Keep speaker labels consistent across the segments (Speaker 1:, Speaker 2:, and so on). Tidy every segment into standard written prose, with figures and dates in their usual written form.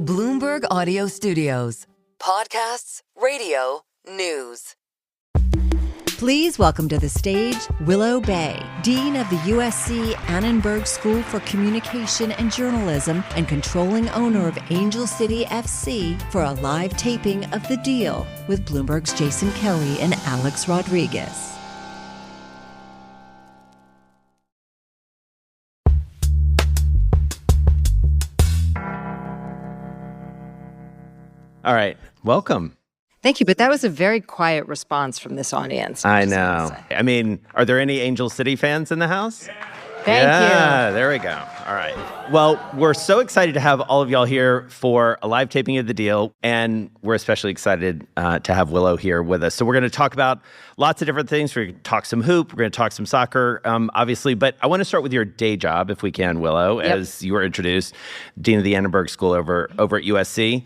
Speaker 1: Bloomberg Audio Studios. Podcasts, radio, news.
Speaker 2: Please welcome to the stage Willow Bay, Dean of the USC Annenberg School for Communication and Journalism and controlling owner of Angel City FC, for a live taping of The Deal with Bloomberg's Jason Kelly and Alex Rodriguez.
Speaker 3: All right. Welcome.
Speaker 4: Thank you, but that was a very quiet response from this audience.
Speaker 3: I know. I mean, are there any Angel City fans in the house?
Speaker 4: Thank you.
Speaker 3: There we go. All right. Well, we're so excited to have all of y'all here for a live taping of The Deal, and we're especially excited to have Willow here with us. So we're going to talk about lots of different things. We're going to talk some hoop. We're going to talk some soccer, obviously. But I want to start with your day job, if we can, Willow, as you were introduced, Dean of the Annenberg School over at USC.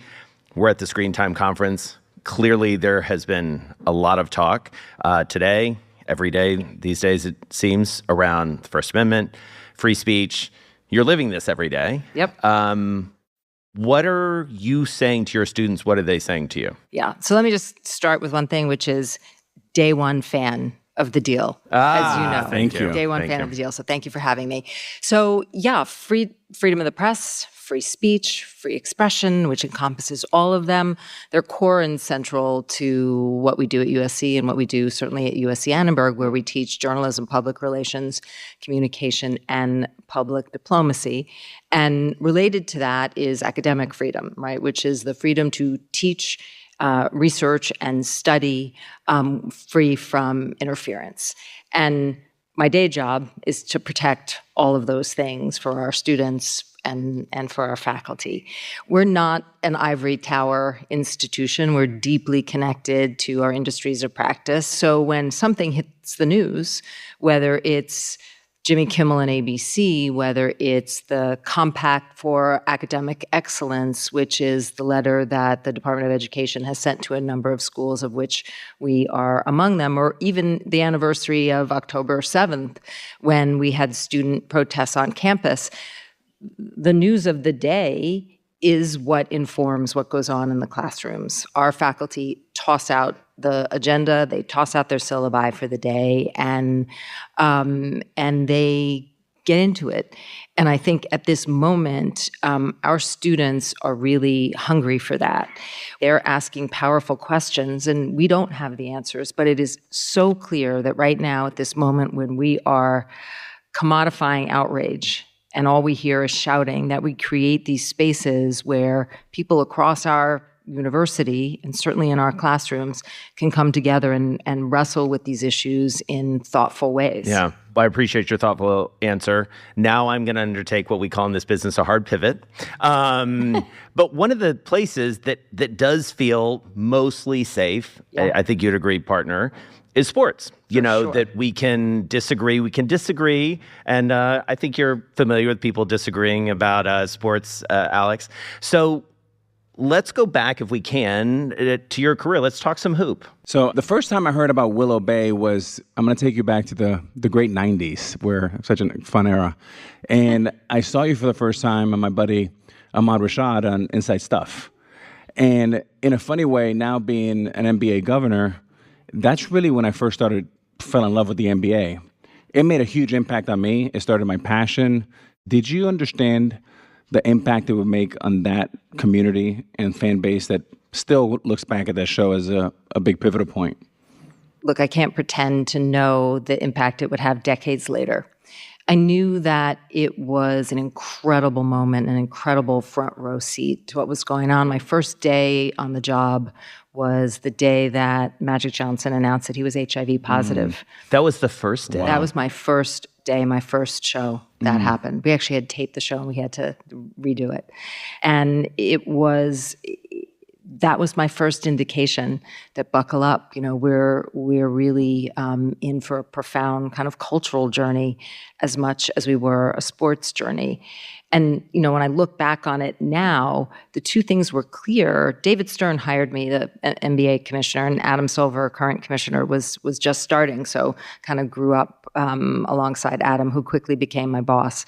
Speaker 3: We're at the Screen Time Conference. Clearly, there has been a lot of talk today, every day these days, it seems, around the First Amendment, free speech. You're living this every day.
Speaker 4: Yep.
Speaker 3: What are you saying to your students? What are they saying to you?
Speaker 4: Yeah. So let me just start with one thing, which is day one fan of The Deal, as you know.
Speaker 3: Thank you.
Speaker 4: Day one fan of The Deal. So thank you for having me. So yeah, freedom of the press, free speech, free expression, which encompasses all of them. They're core and central to what we do at USC and what we do certainly at USC Annenberg, where we teach journalism, public relations, communication, and public diplomacy. And related to that is academic freedom, right, which is the freedom to teach, research, and study free from interference. And my day job is to protect all of those things for our students and for our faculty. We're not an ivory tower institution. We're deeply connected to our industries of practice. So when something hits the news, whether it's Jimmy Kimmel and ABC, whether it's the Compact for Academic Excellence, which is the letter that the Department of Education has sent to a number of schools, of which we are among them, or even the anniversary of October 7th, when we had student protests on campus, the news of the day is what informs what goes on in the classrooms. Our faculty toss out the agenda, they toss out their syllabi for the day, and they get into it. And I think at this moment, our students are really hungry for that. They're asking powerful questions, and we don't have the answers, but it is so clear that right now, at this moment when we are commodifying outrage, and all we hear is shouting, that we create these spaces where people across our university, and certainly in our classrooms, can come together and wrestle with these issues in thoughtful ways.
Speaker 3: Yeah, well, I appreciate your thoughtful answer. Now I'm going to undertake what we call in this business a hard pivot. But one of the places that does feel mostly safe, I think you'd agree, partner, is sports. You know, that we can disagree. And I think you're familiar with people disagreeing about sports, Alex. So let's go back, if we can, to your career. Let's talk some hoop.
Speaker 5: So the first time I heard about Willow Bay was, I'm going to take you back to the great 90s, where such a fun era. And I saw you for the first time and my buddy Ahmad Rashad on Inside Stuff. And in a funny way, now being an NBA governor, that's really when I first fell in love with the NBA. It made a huge impact on me. It started my passion. Did you understand the impact it would make on that community and fan base that still looks back at that show as a big pivotal point?
Speaker 4: Look, I can't pretend to know the impact it would have decades later. I knew that it was an incredible moment, an incredible front row seat to what was going on. My first day on the job was the day that Magic Johnson announced that he was HIV positive.
Speaker 3: That was the first day?
Speaker 4: Wow. That was my first day, my first show that happened. We actually had taped the show and we had to redo it. And that was my first indication that buckle up. You know, we're really in for a profound kind of cultural journey as much as we were a sports journey. And, when I look back on it now, the two things were clear. David Stern hired me, the NBA commissioner, and Adam Silver, current commissioner, was just starting. So kind of grew up alongside Adam, who quickly became my boss.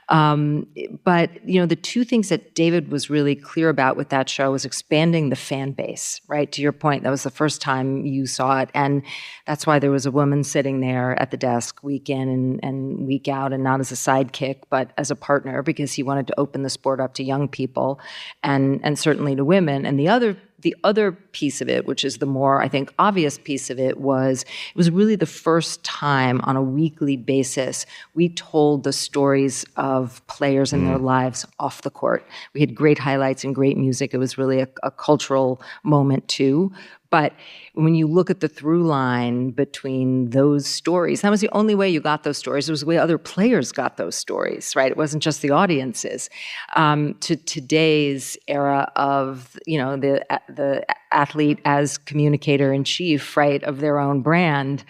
Speaker 4: But, the two things that David was really clear about with that show was expanding the fan base, right? To your point, that was the first time you saw it. And that's why there was a woman sitting there at the desk week in and week out, and not as a sidekick, but as a partner, because he wanted to open the sport up to young people and certainly to women. And the other piece of it, which is the more, I think, obvious piece of it, was really the first time on a weekly basis we told the stories of players and their lives off the court. We had great highlights and great music. It was really a cultural moment too. But when you look at the through line between those stories, that was the only way you got those stories. It was the way other players got those stories, right? It wasn't just the audiences. To today's era of, the athlete as communicator in chief, right, of their own brand,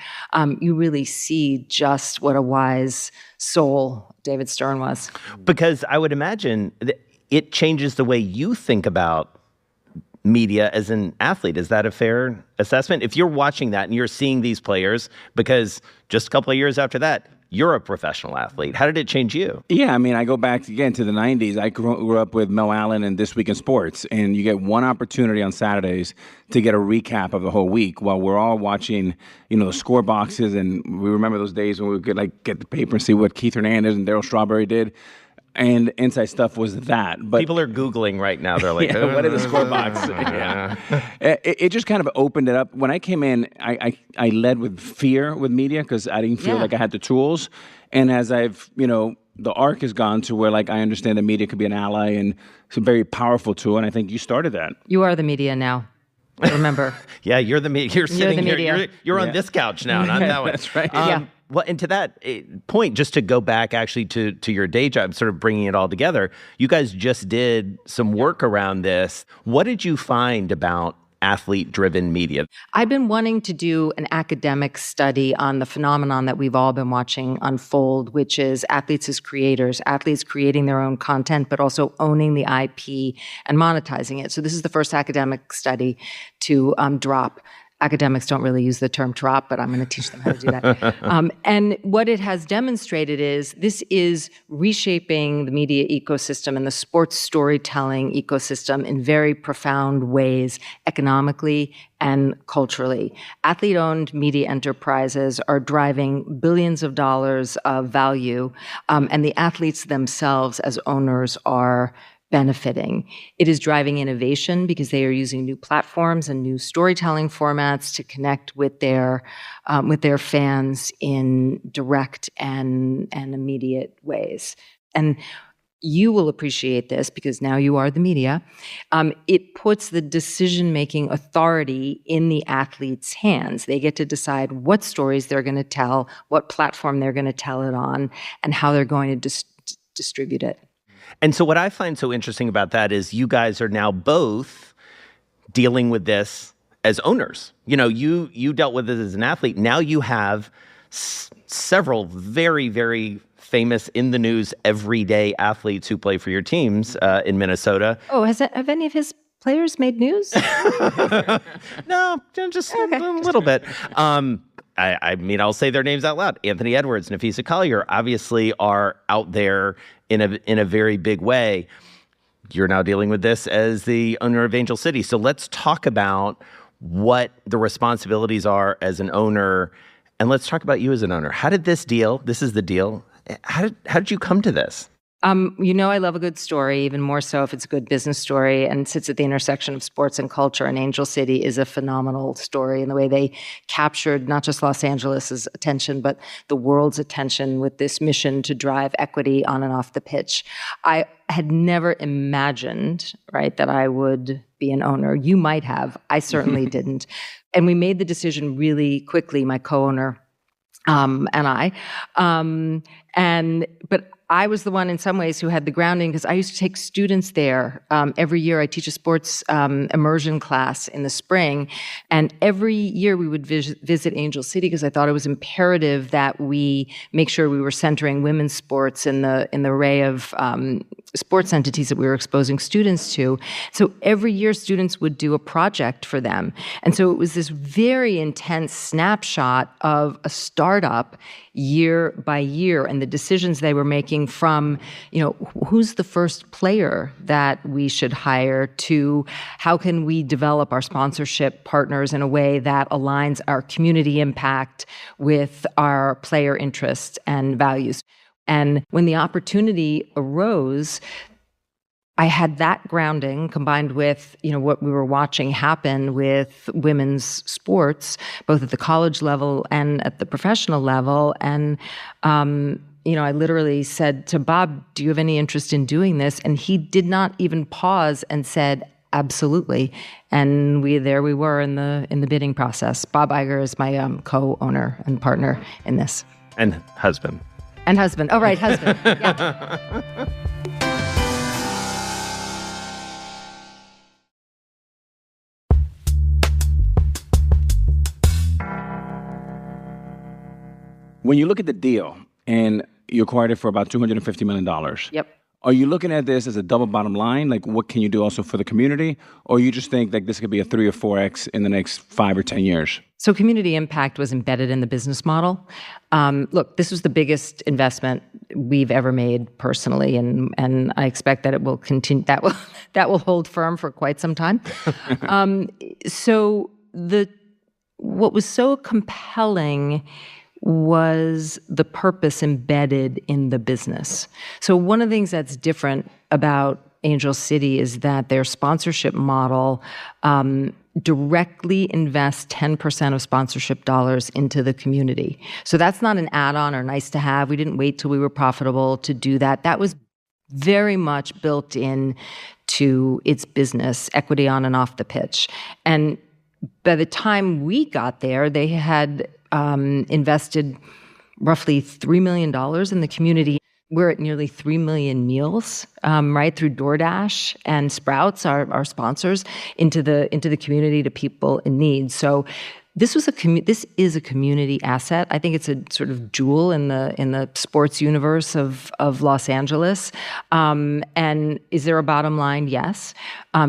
Speaker 4: you really see just what a wise soul David Stern was.
Speaker 3: Because I would imagine that it changes the way you think about media as an athlete. Is that a fair assessment? If you're watching that and you're seeing these players, because just a couple of years after that, you're a professional athlete. How did it change you?
Speaker 5: Yeah, I go back again to the 90s. I grew up with Mel Allen and This Week in Sports, and you get one opportunity on Saturdays to get a recap of the whole week while we're all watching, the score boxes. And we remember those days when we could get the paper and see what Keith Hernandez and Darryl Strawberry did. And Inside Stuff was that. But
Speaker 3: people are Googling right now. They're like,
Speaker 5: what is the score box? It just kind of opened it up. When I came in, I led with fear with media because I didn't feel like I had the tools. And as I've, the arc has gone to where I understand that media could be an ally and it's a very powerful tool. And I think you started that.
Speaker 4: You are the media now. Remember.
Speaker 3: Yeah, you're the media. You're sitting here. You're on this couch now, not that one.
Speaker 5: That's right.
Speaker 3: Well, and to that point, just to go back actually to your day job, sort of bringing it all together, you guys just did some work around this. What did you find about athlete-driven media?
Speaker 4: I've been wanting to do an academic study on the phenomenon that we've all been watching unfold, which is athletes as creators, athletes creating their own content, but also owning the IP and monetizing it. So this is the first academic study to drop. Academics don't really use the term drop, but I'm going to teach them how to do that. And what it has demonstrated is this is reshaping the media ecosystem and the sports storytelling ecosystem in very profound ways, economically and culturally. Athlete-owned media enterprises are driving billions of dollars of value, and the athletes themselves as owners are benefiting. It is driving innovation because they are using new platforms and new storytelling formats to connect with their fans in direct and immediate ways. And you will appreciate this because now you are the media. It puts the decision-making authority in the athlete's hands. They get to decide what stories they're going to tell, what platform they're going to tell it on, and how they're going to distribute it.
Speaker 3: And so what I find so interesting about that is you guys are now both dealing with this as owners. You dealt with it as an athlete. Now you have several very, very famous in the news everyday athletes who play for your teams in Minnesota.
Speaker 4: Oh, have any of his players made news?
Speaker 3: No, just a little bit. I'll say their names out loud. Anthony Edwards, Nafisa Collier, obviously are out there in a very big way. You're now dealing with this as the owner of Angel City. So let's talk about what the responsibilities are as an owner, and let's talk about you as an owner. How did this is the deal. How did you come to this?
Speaker 4: I love a good story, even more so if it's a good business story and sits at the intersection of sports and culture. And Angel City is a phenomenal story in the way they captured not just Los Angeles' attention, but the world's attention with this mission to drive equity on and off the pitch. I had never imagined, right, that I would be an owner. You might have. I certainly didn't. And we made the decision really quickly, my co-owner and I. But I was the one in some ways who had the grounding because I used to take students there. Every year I teach a sports immersion class in the spring. And every year we would visit Angel City because I thought it was imperative that we make sure we were centering women's sports in the array of sports entities that we were exposing students to. So every year students would do a project for them. And so it was this very intense snapshot of a startup year by year and the decisions they were making from, who's the first player that we should hire to how can we develop our sponsorship partners in a way that aligns our community impact with our player interests and values. And when the opportunity arose, I had that grounding combined with, what we were watching happen with women's sports, both at the college level and at the professional level. And, I literally said to Bob, do you have any interest in doing this? And he did not even pause and said, absolutely. And we were in the bidding process. Bob Iger is my co-owner and partner in this.
Speaker 3: And husband.
Speaker 4: And husband. Oh, right, husband. Yeah.
Speaker 5: When you look at the deal and you acquired it for about $250 million.
Speaker 4: Yep.
Speaker 5: Are you looking at this as a double bottom line? Like, what can you do also for the community? Or you just think like this could be a 3 or 4x in the next 5 or 10 years?
Speaker 4: So community impact was embedded in the business model. Look, this was the biggest investment we've ever made personally, and I expect that it will continue. That will hold firm for quite some time. What was so compelling was the purpose embedded in the business. So one of the things that's different about Angel City is that their sponsorship model directly invests 10% of sponsorship dollars into the community. So that's not an add-on or nice to have. We didn't wait till we were profitable to do that. That was very much built in to its business, equity on and off the pitch. And by the time we got there, they had invested roughly $3 million in the community. We're at nearly 3 million meals, right, through DoorDash and Sprouts, our sponsors, into the community to people in need. So this is a community asset. I think it's a sort of jewel in the sports universe of Los Angeles. And is there a bottom line? Yes.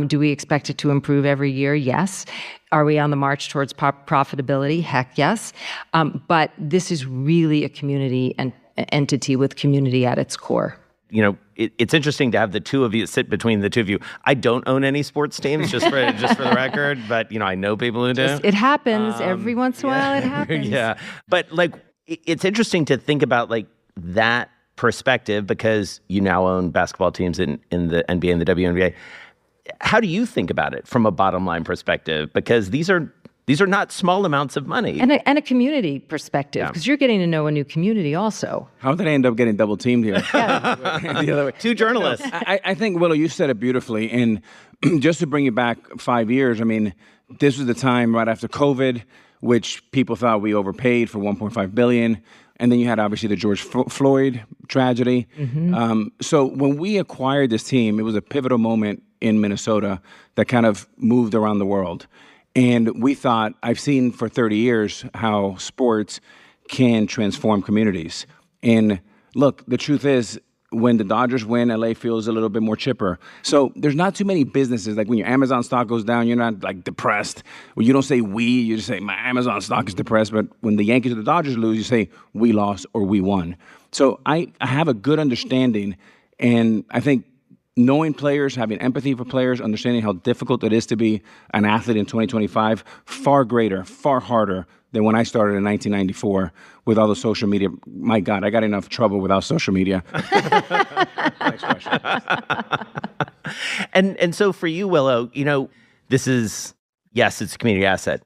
Speaker 4: Do we expect it to improve every year? Yes. Are we on the march towards profitability? Heck yes. But this is really a community and entity with community at its core.
Speaker 3: It's interesting to have the two of you sit between the two of you. I don't own any sports teams, just for the record, but I know people who do.
Speaker 4: It happens every once in a while. It happens.
Speaker 3: Yeah, but it's interesting to think about that perspective because you now own basketball teams in the NBA and the WNBA. How do you think about it from a bottom line perspective? Because these are not small amounts of money.
Speaker 4: And a community perspective, because you're getting to know a new community also.
Speaker 5: How did I end up getting double teamed here?
Speaker 4: Yeah.
Speaker 5: The other way.
Speaker 3: Two journalists.
Speaker 5: I think, Willow, you said it beautifully. And just to bring it back 5 years, I mean, this was the time right after COVID, which people thought we overpaid for $1.5 billion. And then you had, obviously, the George Floyd tragedy. Mm-hmm. So when we acquired this team, it was a pivotal moment in Minnesota that kind of moved around the world. And we thought, I've seen for 30 years how sports can transform communities. And look, the truth is, when the Dodgers win, LA feels a little bit more chipper. So there's not too many businesses, like when your Amazon stock goes down, you're not depressed. Well, you don't say we, you just say my Amazon stock is depressed. But when the Yankees or the Dodgers lose, you say we lost or we won. So I have a good understanding, and I think knowing players, having empathy for players, understanding how difficult it is to be an athlete in 2025, far greater, far harder than when I started in 1994 with all the social media. My God, I got enough trouble without social media. Next question.
Speaker 3: And so for you, Willow, this is, yes, it's a community asset.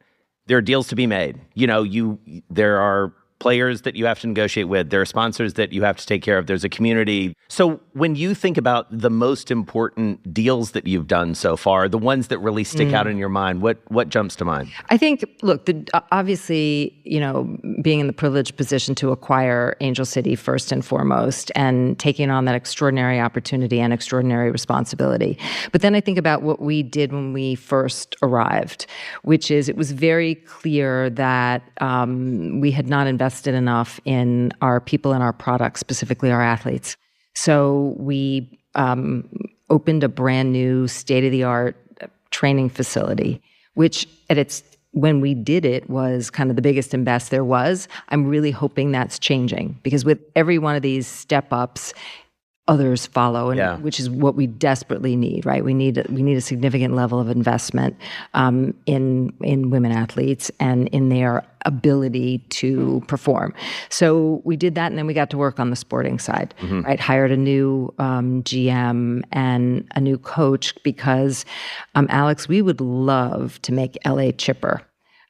Speaker 3: There are deals to be made. There are players that you have to negotiate with. There are sponsors that you have to take care of. There's a community. So when you think about the most important deals that you've done so far, the ones that really stick out in your mind, what jumps to mind?
Speaker 4: I think, look, obviously, being in the privileged position to acquire Angel City first and foremost and taking on that extraordinary opportunity and extraordinary responsibility. But then I think about what we did when we first arrived, which is it was very clear that we had not invested enough in our people and our products, specifically our athletes. So we opened a brand new state-of-the-art training facility, which when we did it was kind of the biggest and best there was. I'm really hoping that's changing, because with every one of these step-ups, others follow, and which is what we desperately need, right? We need a significant level of investment in women athletes and in their ability to perform. So we did that, and then we got to work on the sporting side, right? Hired a new GM and a new coach because, Alex, we would love to make LA chipper.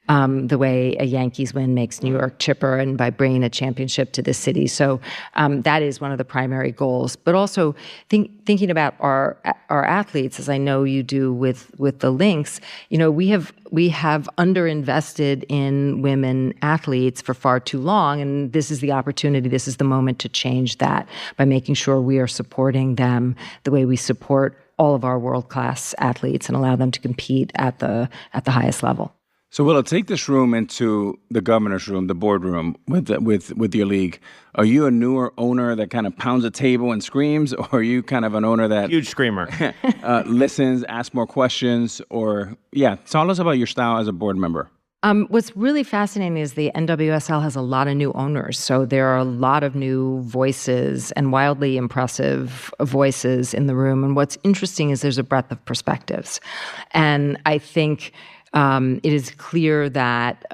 Speaker 4: The way a Yankees win makes New York chipper, and by bringing a championship to the city. So that is one of the primary goals. But also thinking about our athletes, as I know you do with the Lynx, we have underinvested in women athletes for far too long, and this is the opportunity, this is the moment to change that by making sure we are supporting them the way we support all of our world-class athletes and allow them to compete at the highest level.
Speaker 5: So, Willow, take this room into the governor's room, the boardroom with your league. Are you a newer owner that kind of pounds a table and screams, or are you kind of an owner that
Speaker 3: huge screamer,
Speaker 5: listens, asks more questions, or tell us about your style as a board member.
Speaker 4: What's really fascinating is the NWSL has a lot of new owners. So there are a lot of new voices and wildly impressive voices in the room. And what's interesting is there's a breadth of perspectives. And I think it is clear that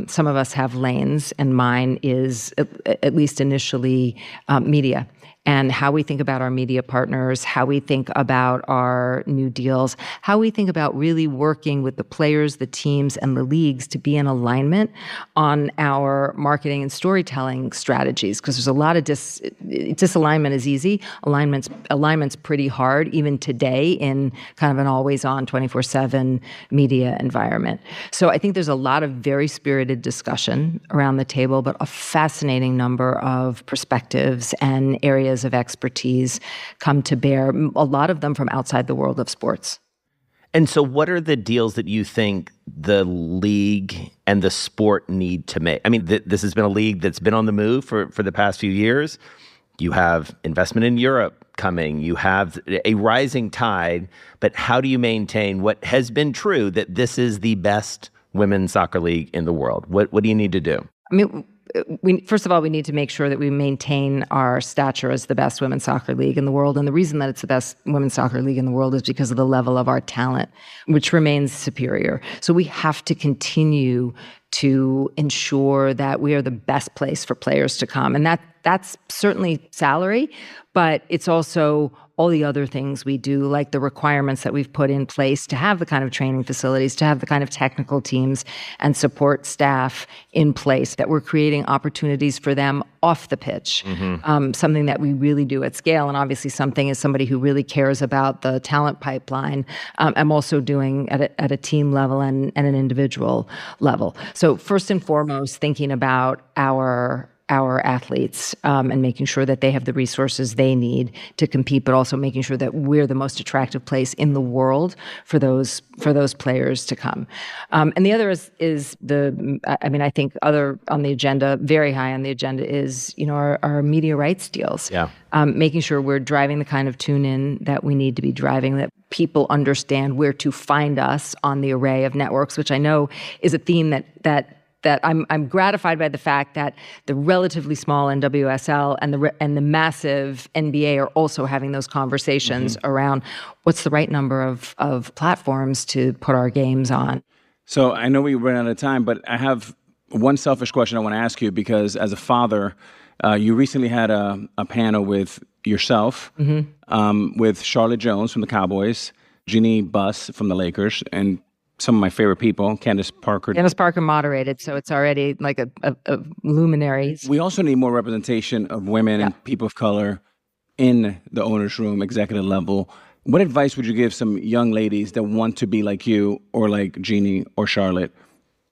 Speaker 4: some of us have lanes, and mine is, at least initially, media. And how we think about our media partners, how we think about our new deals, how we think about really working with the players, the teams, and the leagues to be in alignment on our marketing and storytelling strategies. Because there's a lot of disalignment is easy. Alignment's pretty hard, even today, in kind of an always-on 24/7 media environment. So I think there's a lot of very spirited discussion around the table, but a fascinating number of perspectives and areas of expertise come to bear, a lot of them from outside the world of sports.
Speaker 3: And so what are the deals that you think the league and the sport need to make? I mean, this has been a league that's been on the move for the past few years. You have investment in Europe coming. You have a rising tide. But how do you maintain what has been true, that this is the best women's soccer league in the world? What do you need to do?
Speaker 4: I mean, first of all, we need to make sure that we maintain our stature as the best women's soccer league in the world. And the reason that it's the best women's soccer league in the world is because of the level of our talent, which remains superior. So we have to continue to ensure that we are the best place for players to come. And that's certainly salary, but it's also all the other things we do, like the requirements that we've put in place to have the kind of training facilities, to have the kind of technical teams and support staff in place, that we're creating opportunities for them off the pitch, something that we really do at scale. And obviously something, as somebody who really cares about the talent pipeline, I'm also doing at a team level and an individual level. So first and foremost, thinking about our athletes and making sure that they have the resources they need to compete, but also making sure that we're the most attractive place in the world for those players to come. And the other is I think other on the agenda, very high on the agenda, is our media rights deals.
Speaker 3: Yeah.
Speaker 4: Making sure we're driving the kind of tune-in that we need to be driving, that people understand where to find us on the array of networks, which I know is a theme that I'm gratified by the fact that the relatively small NWSL and the massive NBA are also having those conversations around what's the right number of platforms to put our games on.
Speaker 5: So I know we ran out of time, but I have one selfish question I want to ask you, because as a father, you recently had a panel with yourself, with Charlotte Jones from the Cowboys, Jeannie Buss from the Lakers, and some of my favorite people, Candace Parker.
Speaker 4: Candace Parker moderated, so it's already like a luminary.
Speaker 5: We also need more representation of women and people of color in the owner's room, executive level. What advice would you give some young ladies that want to be like you or like Jeannie or Charlotte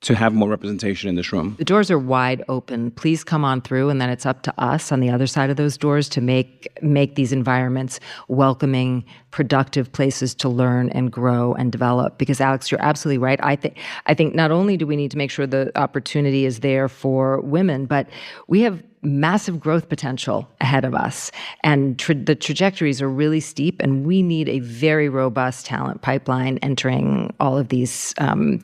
Speaker 5: to have more representation in this room?
Speaker 4: The doors are wide open. Please come on through, and then it's up to us on the other side of those doors to make these environments welcoming, productive places to learn and grow and develop. Because Alex, you're absolutely right. I think not only do we need to make sure the opportunity is there for women, but we have massive growth potential ahead of us. And the trajectories are really steep, and we need a very robust talent pipeline entering all of these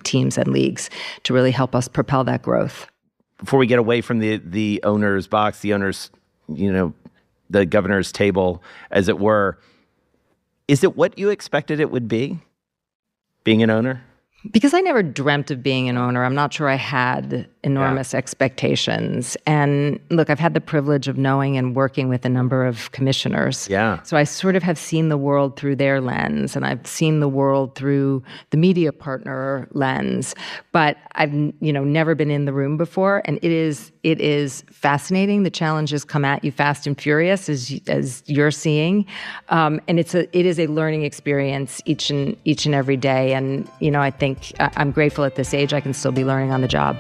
Speaker 4: teams and leagues to really help us propel that growth.
Speaker 3: Before we get away from the owner's box, the owner's, the governor's table, as it were, is it what you expected it would be, being an owner?
Speaker 4: Because I never dreamt of being an owner, I'm not sure I had enormous expectations. And look, I've had the privilege of knowing and working with a number of commissioners.
Speaker 3: Yeah.
Speaker 4: So I sort of have seen the world through their lens, and I've seen the world through the media partner lens. But I've never been in the room before, and it is fascinating. The challenges come at you fast and furious, as you're seeing, and it is a learning experience each and every day. And I think I'm grateful at this age I can still be learning on the job.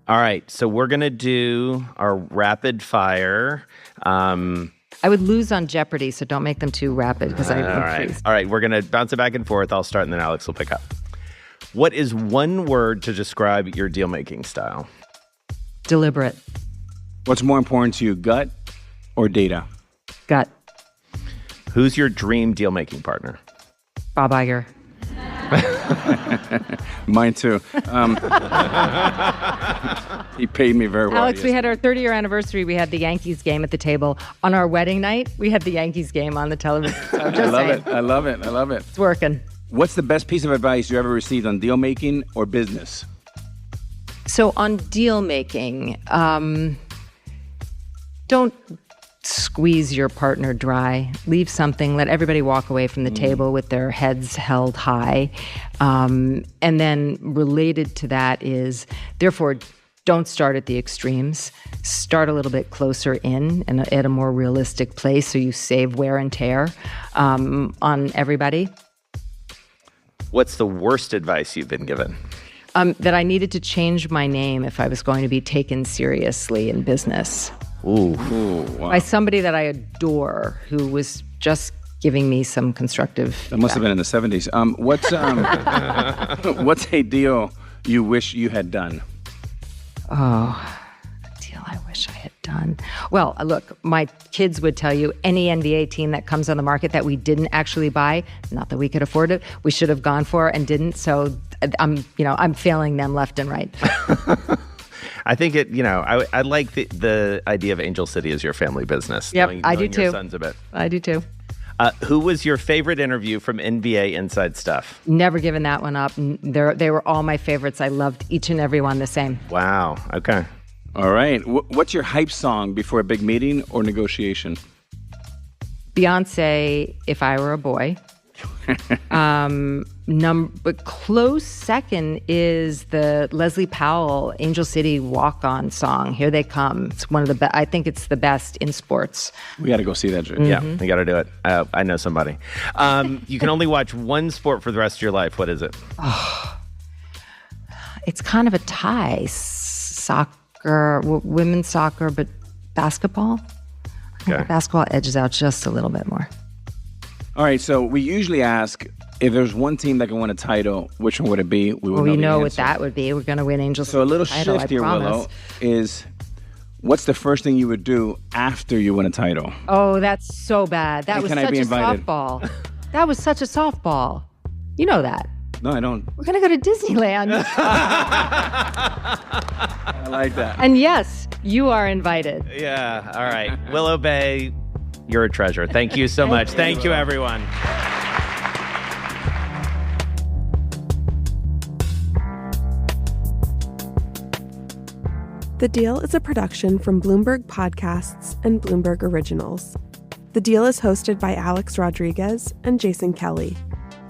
Speaker 3: All right, so we're going to do our rapid fire.
Speaker 4: I would lose on Jeopardy, so don't make them too rapid because I'm freeze.
Speaker 3: All right, we're going to bounce it back and forth. I'll start and then Alex will pick up. What is one word to describe your deal-making style?
Speaker 4: Deliberate.
Speaker 5: What's more important to you, gut or data?
Speaker 4: Gut.
Speaker 3: Who's your dream deal-making partner?
Speaker 4: Bob Iger.
Speaker 5: Mine too. He paid me very well.
Speaker 4: Alex, we had our 30-year anniversary. We had the Yankees game at the table. On our wedding night, we had the Yankees game on the television. So
Speaker 5: I love it.
Speaker 4: It's working.
Speaker 5: What's the best piece of advice you ever received on deal making or business?
Speaker 4: So on deal making, don't squeeze your partner dry. Leave something. Let everybody walk away from the table with their heads held high. And then related to that is, therefore, don't start at the extremes. Start a little bit closer in and at a more realistic place so you save wear and tear on everybody.
Speaker 3: What's the worst advice you've been given?
Speaker 4: That I needed to change my name if I was going to be taken seriously in business.
Speaker 3: Ooh,
Speaker 5: wow.
Speaker 4: By somebody that I adore, who was just giving me some constructive
Speaker 5: That must have been in the 70s. What's a deal you wish you had done?
Speaker 4: Oh, a deal I wish I had done. Well, look, my kids would tell you any NBA team that comes on the market that we didn't actually buy, not that we could afford it, we should have gone for and didn't. So I'm failing them left and right.
Speaker 3: I think I like the idea of Angel City as your family business.
Speaker 4: Yep, I do too.
Speaker 3: Your sons a bit.
Speaker 4: I do too.
Speaker 3: Who was your favorite interview from NBA Inside Stuff?
Speaker 4: Never given that one up. They were all my favorites. I loved each and every one the same.
Speaker 3: Wow. Okay.
Speaker 5: All right. What's your hype song before a big meeting or negotiation?
Speaker 4: Beyonce, If I Were a Boy. But close second is the Leslie Powell Angel City Walk-On song. Here They Come. It's one of the best. I think it's the best in sports.
Speaker 5: We got to go see that.
Speaker 3: Yeah, we got to do it. I know somebody. You can only watch one sport for the rest of your life. What is it?
Speaker 4: Oh, it's kind of a tie. Soccer, women's soccer, but basketball. I think basketball edges out just a little bit more.
Speaker 5: All right, so we usually ask, if there's one team that can win a title, which one would it be?
Speaker 4: We know what that would be. We're going to win Angels.
Speaker 5: So a little
Speaker 4: title,
Speaker 5: shift here, Willow, is what's the first thing you would do after you win a title?
Speaker 4: Oh, that's so bad. That was such a softball. That was such a softball. You know that.
Speaker 5: No, I don't.
Speaker 4: We're going to go to Disneyland.
Speaker 5: I like that.
Speaker 4: And yes, you are invited.
Speaker 3: Yeah, all right. Willow Bay, you're a treasure. Thank you so much. Thank you, everyone.
Speaker 6: The Deal is a production from Bloomberg Podcasts and Bloomberg Originals. The Deal is hosted by Alex Rodriguez and Jason Kelly.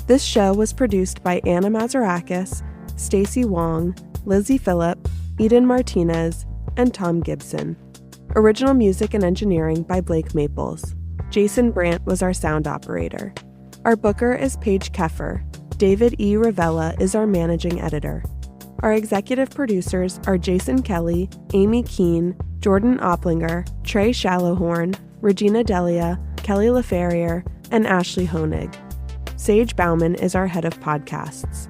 Speaker 6: This show was produced by Anna Mazarakis, Stacey Wong, Lizzie Phillip, Eden Martinez, and Tom Gibson. Original music and engineering by Blake Maples. Jason Brandt was our sound operator. Our booker is Paige Keffer. David E. Ravella is our managing editor. Our executive producers are Jason Kelly, Amy Keene, Jordan Opplinger, Trey Shallowhorn, Regina Delia, Kelly LaFerrier, and Ashley Honig. Sage Bauman is our head of podcasts.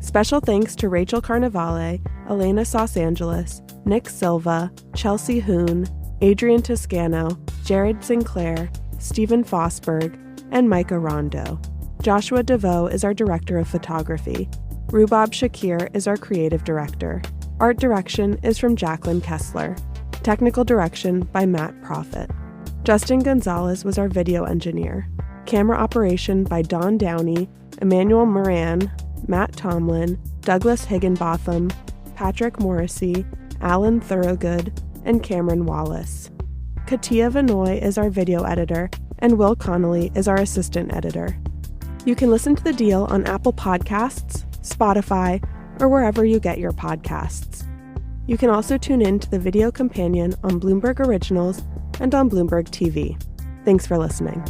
Speaker 6: Special thanks to Rachel Carnevale, Elena Sausangelis, Nick Silva, Chelsea Hoon, Adrian Toscano, Jared Sinclair, Stephen Fosberg, and Micah Rondo. Joshua DeVoe is our director of photography. Rubab Shakir is our creative director. Art direction is from Jacqueline Kessler. Technical direction by Matt Profit. Justin Gonzalez was our video engineer. Camera operation by Don Downey, Emmanuel Moran, Matt Tomlin, Douglas Higginbotham, Patrick Morrissey, Alan Thorogood, and Cameron Wallace. Katia Vanoy is our video editor, and Will Connolly is our assistant editor. You can listen to The Deal on Apple Podcasts, Spotify, or wherever you get your podcasts. You can also tune in to The Video Companion on Bloomberg Originals and on Bloomberg TV. Thanks for listening.